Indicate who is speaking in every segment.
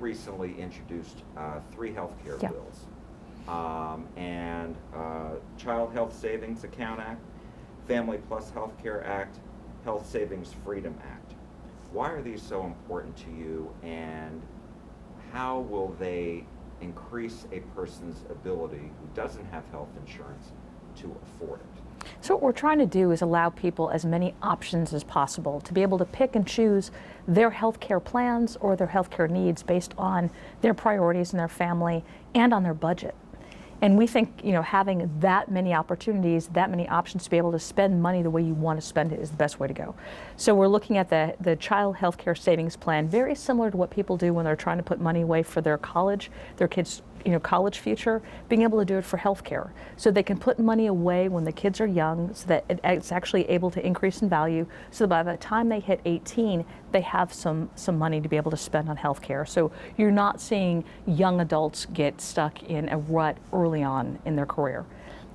Speaker 1: recently introduced three healthcare
Speaker 2: Yeah.
Speaker 1: bills, and Child Health Savings Account Act, Family Plus Healthcare Act, Health Savings Freedom Act. Why are these so important to you, and how will they increase a person's ability who doesn't have health insurance to afford it?
Speaker 2: So what we're trying to do is allow people as many options as possible to be able to pick and choose their healthcare plans or their healthcare needs based on their priorities and their family and on their budget. And we think, having that many opportunities, that many options to be able to spend money the way you want to spend it is the best way to go. So we're looking at the Child Healthcare Savings Plan, very similar to what people do when they're trying to put money away for their kids' college future, being able to do it for healthcare. So they can put money away when the kids are young so that it's actually able to increase in value, so that by the time they hit 18, they have some money to be able to spend on healthcare. So you're not seeing young adults get stuck in a rut early on in their career.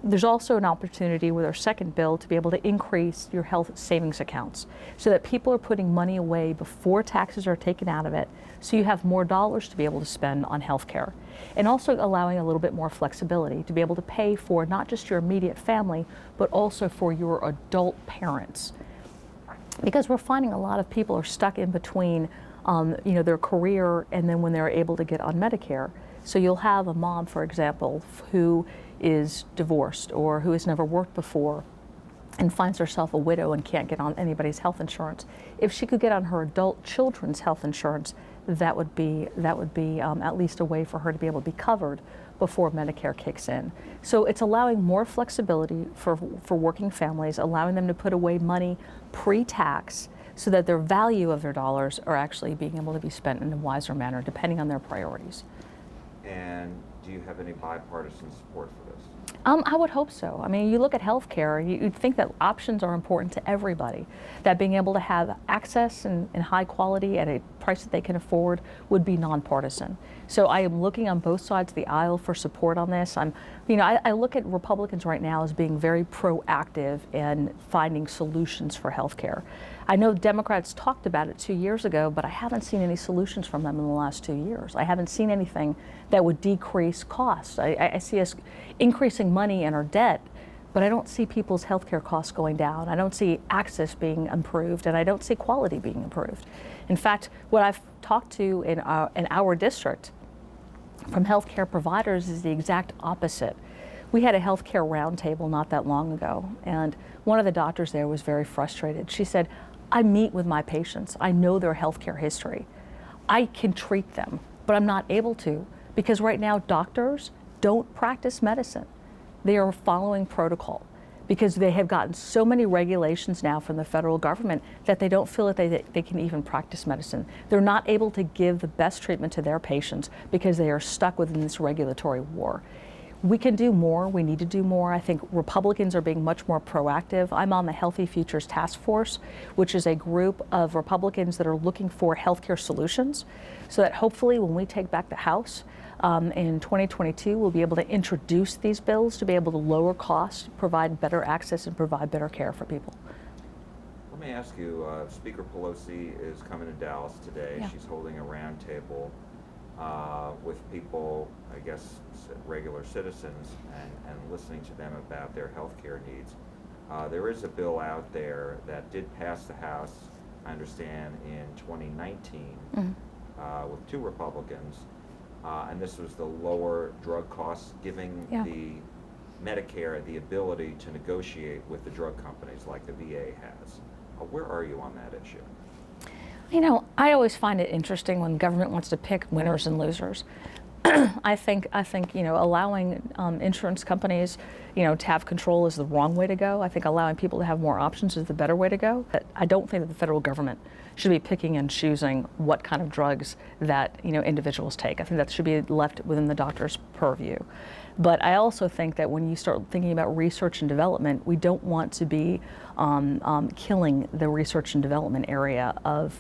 Speaker 2: There's also an opportunity with our second bill to be able to increase your health savings accounts so that people are putting money away before taxes are taken out of it, so you have more dollars to be able to spend on healthcare. And also allowing a little bit more flexibility to be able to pay for not just your immediate family, but also for your adult parents. Because we're finding a lot of people are stuck in between their career and then when they're able to get on Medicare. So you'll have a mom, for example, who is divorced or who has never worked before and finds herself a widow and can't get on anybody's health insurance. If she could get on her adult children's health insurance, that would be at least a way for her to be able to be covered before Medicare kicks in. So it's allowing more flexibility for working families, allowing them to put away money pre-tax so that their value of their dollars are actually being able to be spent in a wiser manner depending on their priorities.
Speaker 1: And do you have any bipartisan support for this?
Speaker 2: I would hope so. I mean, you look at healthcare, you'd think that options are important to everybody, that being able to have access and high quality at a price that they can afford would be nonpartisan. So I am looking on both sides of the aisle for support on this. I look at Republicans right now as being very proactive in finding solutions for healthcare. I know Democrats talked about it 2 years ago, but I haven't seen any solutions from them in the last 2 years. I haven't seen anything that would decrease costs. I see us increasing money in our debt, but I don't see people's healthcare costs going down. I don't see access being improved, and I don't see quality being improved. In fact, what I've talked to in our district from healthcare providers is the exact opposite. We had a healthcare roundtable not that long ago, and one of the doctors there was very frustrated. She said, I meet with my patients. I know their healthcare history. I can treat them, but I'm not able to because right now doctors don't practice medicine. They are following protocol because they have gotten so many regulations now from the federal government that they don't feel that they can even practice medicine. They're not able to give the best treatment to their patients because they are stuck within this regulatory war. We can do more. We need to do more. I think Republicans are being much more proactive. I'm on the Healthy Futures Task Force, which is a group of Republicans that are looking for healthcare solutions so that hopefully when we take back the House in 2022, we'll be able to introduce these bills to be able to lower costs, provide better access, and provide better care for people.
Speaker 1: Let me ask you, Speaker Pelosi is coming to Dallas today.
Speaker 2: Yeah.
Speaker 1: She's holding a roundtable with people, I guess, regular citizens, and listening to them about their health care needs. There is a bill out there that did pass the House, I understand, in 2019 with 2 Republicans, and this was the lower drug costs, giving the Medicare the ability to negotiate with the drug companies like the VA has. Where are you on that issue?
Speaker 2: I always find it interesting when government wants to pick winners and losers. I think allowing insurance companies, to have control is the wrong way to go. I think allowing people to have more options is the better way to go. But I don't think that the federal government should be picking and choosing what kind of drugs that individuals take. I think that should be left within the doctor's purview. But I also think that when you start thinking about research and development, we don't want to be killing the research and development area of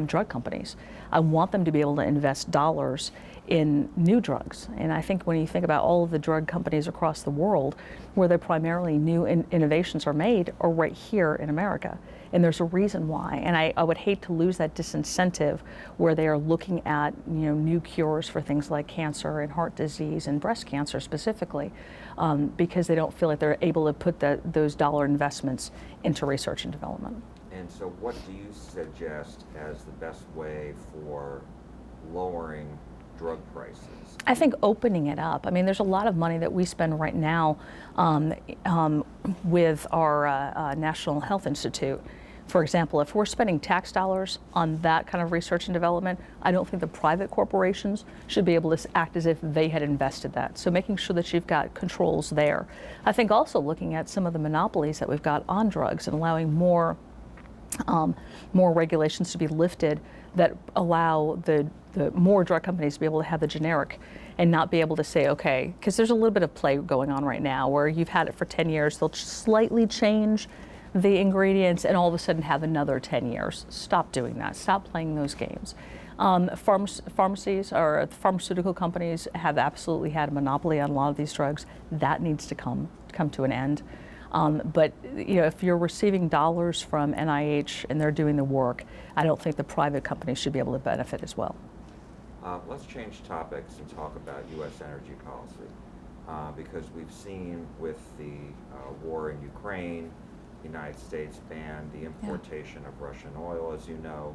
Speaker 2: drug companies. I want them to be able to invest dollars in new drugs. And I think when you think about all of the drug companies across the world, where they're primarily new innovations are made, are right here in America. And there's a reason why. And I would hate to lose that disincentive where they are looking at new cures for things like cancer and heart disease and breast cancer specifically, because they don't feel like they're able to put those dollar investments into research and development.
Speaker 1: And so what do you suggest as the best way for lowering drug prices?
Speaker 2: I think opening it up. I mean, there's a lot of money that we spend right now with our National Health Institute. For example, if we're spending tax dollars on that kind of research and development, I don't think the private corporations should be able to act as if they had invested that. So making sure that you've got controls there. I think also looking at some of the monopolies that we've got on drugs and allowing more regulations to be lifted that allow the more drug companies to be able to have the generic and not be able to say, okay, because there's a little bit of play going on right now where you've had it for 10 years, they'll slightly change the ingredients and all of a sudden have another 10 years. Stop doing that. Stop playing those games. Pharmacies or pharmaceutical companies have absolutely had a monopoly on a lot of these drugs. That needs to come to an end. But if you're receiving dollars from NIH and they're doing the work, I don't think the private companies should be able to benefit as well.
Speaker 1: Let's change topics and talk about U.S. energy policy, because we've seen with the war in Ukraine, the United States banned the importation of Russian oil, as you know.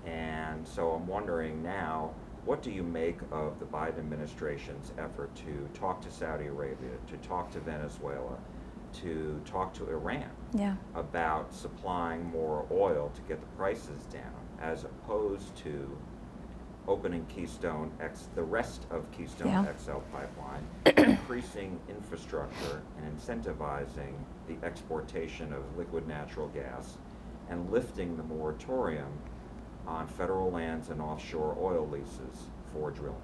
Speaker 1: And so I'm wondering now, what do you make of the Biden administration's effort to talk to Saudi Arabia, to talk to Venezuela, to talk to Iran about supplying more oil to get the prices down, as opposed to opening the rest of Keystone XL pipeline, increasing infrastructure and incentivizing the exportation of liquid natural gas, and lifting the moratorium on federal lands and offshore oil leases for drilling?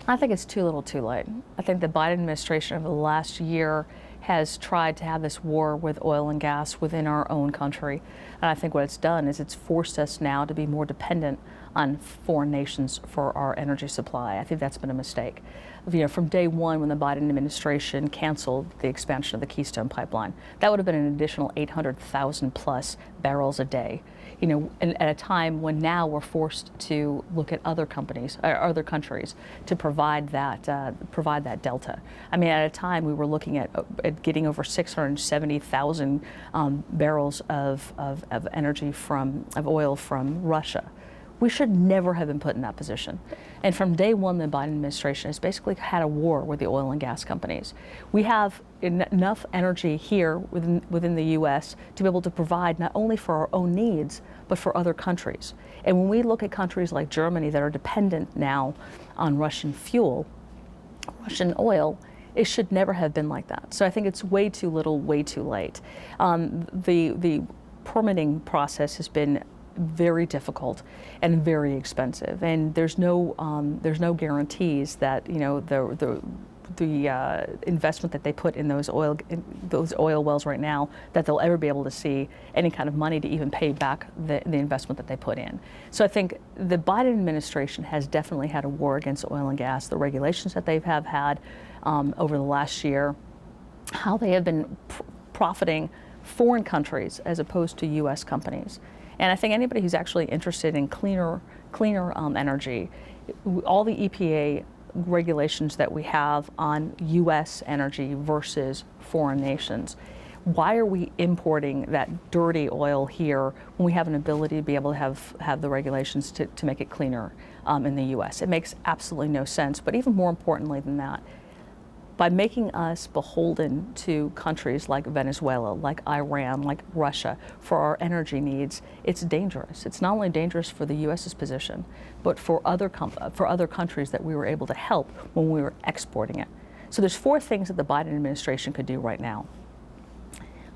Speaker 2: I think it's too little too late. I think the Biden administration over the last year has tried to have this war with oil and gas within our own country. And I think what it's done is it's forced us now to be more dependent on foreign nations for our energy supply. I think that's been a mistake. From day one when the Biden administration canceled the expansion of the Keystone pipeline, that would have been an additional 800,000 plus barrels a day. And at a time when now we're forced to look at other companies, or other countries, to provide that delta. I mean, at a time we were looking at getting over 670,000 barrels of oil from Russia. We should never have been put in that position. And from day one, the Biden administration has basically had a war with the oil and gas companies. We have enough energy here within the U.S. to be able to provide not only for our own needs, but for other countries. And when we look at countries like Germany that are dependent now on Russian fuel, Russian oil, it should never have been like that. So I think it's way too little, way too late. The permitting process has been very difficult and very expensive, and there's no guarantees that the investment that they put in those oil wells right now, that they'll ever be able to see any kind of money to even pay back the investment that they put in. So I think the Biden administration has definitely had a war against oil and gas. The regulations that they have had over the last year, how they have been profiting foreign countries as opposed to U.S. companies. And I think anybody who's actually interested in cleaner energy, all the EPA regulations that we have on U.S. energy versus foreign nations, why are we importing that dirty oil here when we have an ability to be able to have the regulations to make it cleaner in the U.S.? It makes absolutely no sense. But even more importantly than that, by making us beholden to countries like Venezuela, like Iran, like Russia for our energy needs, it's dangerous. It's not only dangerous for the U.S.'s position, but for other countries that we were able to help when we were exporting it. So there's 4 things that the Biden administration could do right now.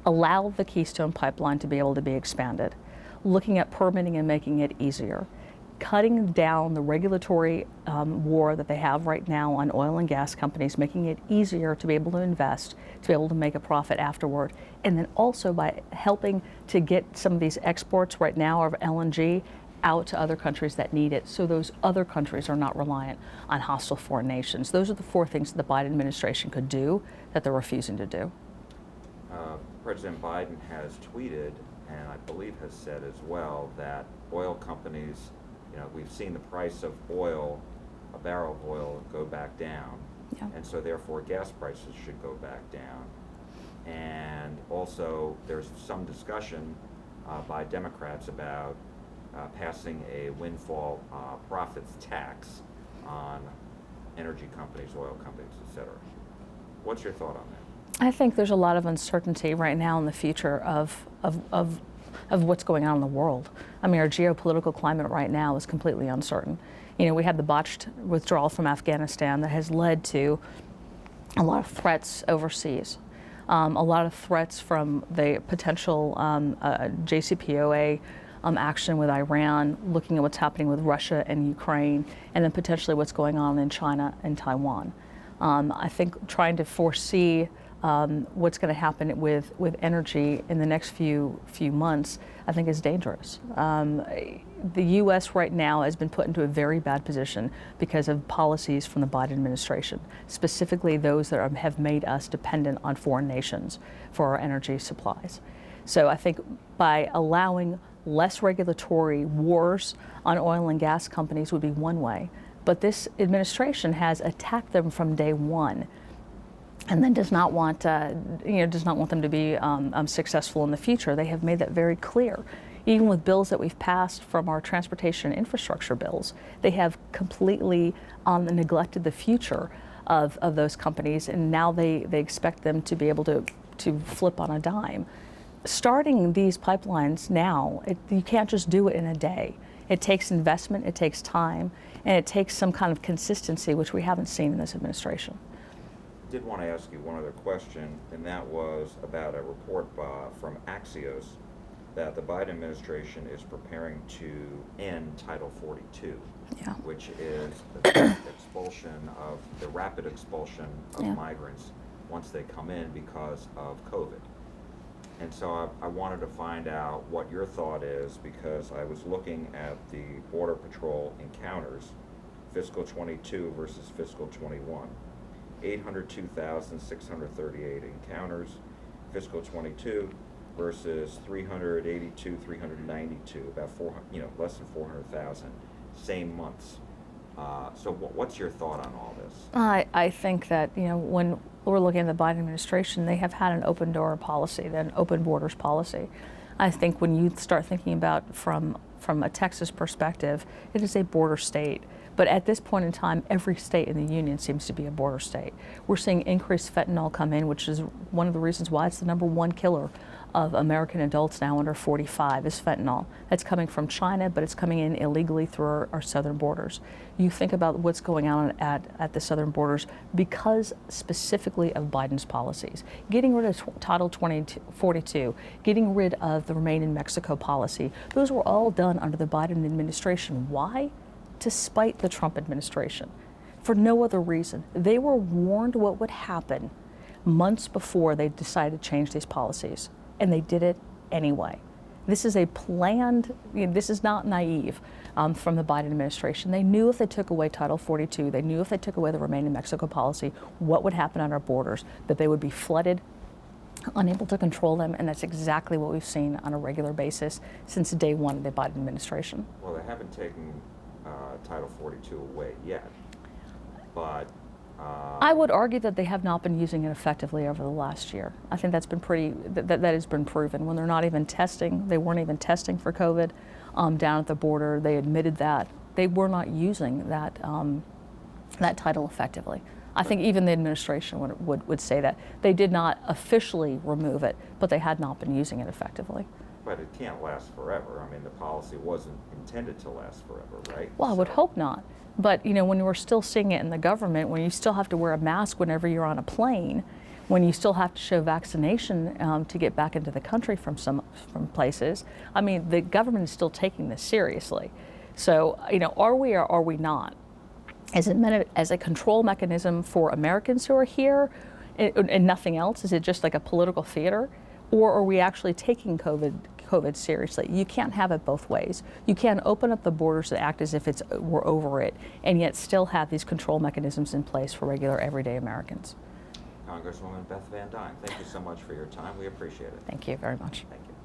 Speaker 2: Allow the Keystone pipeline to be able to be expanded, looking at permitting and making it easier, cutting down the regulatory war that they have right now on oil and gas companies, making it easier to be able to invest, to be able to make a profit afterward, and then also by helping to get some of these exports right now of LNG out to other countries that need it, so those other countries are not reliant on hostile foreign nations. Those are the four things that the Biden administration could do that they're refusing to do.
Speaker 1: President Biden has tweeted, and I believe has said as well, that oil companies, we've seen the price of oil, a barrel of oil, go back down.
Speaker 2: Yeah.
Speaker 1: And so therefore gas prices should go back down. And also there's some discussion by Democrats about passing a windfall profits tax on energy companies, oil companies, et cetera. What's your thought on that?
Speaker 2: I think there's a lot of uncertainty right now in the future of what's going on in the world. I mean, our geopolitical climate right now is completely uncertain. We had the botched withdrawal from Afghanistan that has led to a lot of threats overseas, a lot of threats from the potential JCPOA action with Iran, looking at what's happening with Russia and Ukraine, and then potentially what's going on in China and Taiwan. I think trying to foresee what's going to happen with energy in the next few months, I think is dangerous. The U.S. right now has been put into a very bad position because of policies from the Biden administration, specifically those that have made us dependent on foreign nations for our energy supplies. So I think by allowing less regulatory wars on oil and gas companies would be one way, but this administration has attacked them from day one, and then does not want them to be successful in the future. They have made that very clear. Even with bills that we've passed from our transportation infrastructure bills, they have completely neglected the future of those companies, and now they expect them to be able to flip on a dime. Starting these pipelines now, you can't just do it in a day. It takes investment, it takes time, and it takes some kind of consistency, which we haven't seen in this administration.
Speaker 1: I did want to ask you one other question, and that was about a report from Axios that the Biden administration is preparing to end Title 42,
Speaker 2: yeah.
Speaker 1: which is the rapid expulsion of
Speaker 2: Yeah.
Speaker 1: migrants once they come in because of COVID. And so I wanted to find out what your thought is, because I was looking at the Border Patrol encounters, fiscal 22 versus fiscal 21. 802,638 encounters, fiscal 22 versus 392, about less than 400,000, same months. So what's your thought on all this?
Speaker 2: I think that when we're looking at the Biden administration, they have had an open door policy, an open borders policy. I think when you start thinking about from a Texas perspective, it is a border state. But at this point in time, every state in the union seems to be a border state. We're seeing increased fentanyl come in, which is one of the reasons why it's the #1 killer of American adults now under 45 is fentanyl. That's coming from China, but it's coming in illegally through our southern borders. You think about what's going on at the southern borders because specifically of Biden's policies. Getting rid of Title 42, getting rid of the Remain in Mexico policy, those were all done under the Biden administration. Why? To spite the Trump administration. For no other reason. They were warned what would happen months before they decided to change these policies, and they did it anyway. This is a planned, this is not naive from the Biden administration. They knew if they took away Title 42, they knew if they took away the Remain in Mexico policy, what would happen on our borders, that they would be flooded, unable to control them, and that's exactly what we've seen on a regular basis since day one of the Biden administration.
Speaker 1: Well, they haven't taken Title 42 away yet, but
Speaker 2: I would argue that they have not been using it effectively over the last year. I think that's been that has been proven. When they're not even testing, they weren't even testing for COVID down at the border. They admitted that they were not using that title effectively. I think even the administration would say that. They did not officially remove it, but they had not been using it effectively.
Speaker 1: But it can't last forever. I mean, the policy wasn't intended to last forever, right?
Speaker 2: Well, I would hope not. But, when we're still seeing it in the government, when you still have to wear a mask whenever you're on a plane, when you still have to show vaccination to get back into the country from places, I mean, the government is still taking this seriously. So, are we or are we not? Is it meant as a control mechanism for Americans who are here and nothing else? Is it just like a political theater? Or are we actually taking COVID seriously? You can't have it both ways. You can't open up the borders to act as if we're over it and yet still have these control mechanisms in place for regular everyday Americans.
Speaker 1: Congresswoman Beth Van Duyne, thank you so much for your time. We appreciate it.
Speaker 2: Thank you very much.
Speaker 1: Thank you.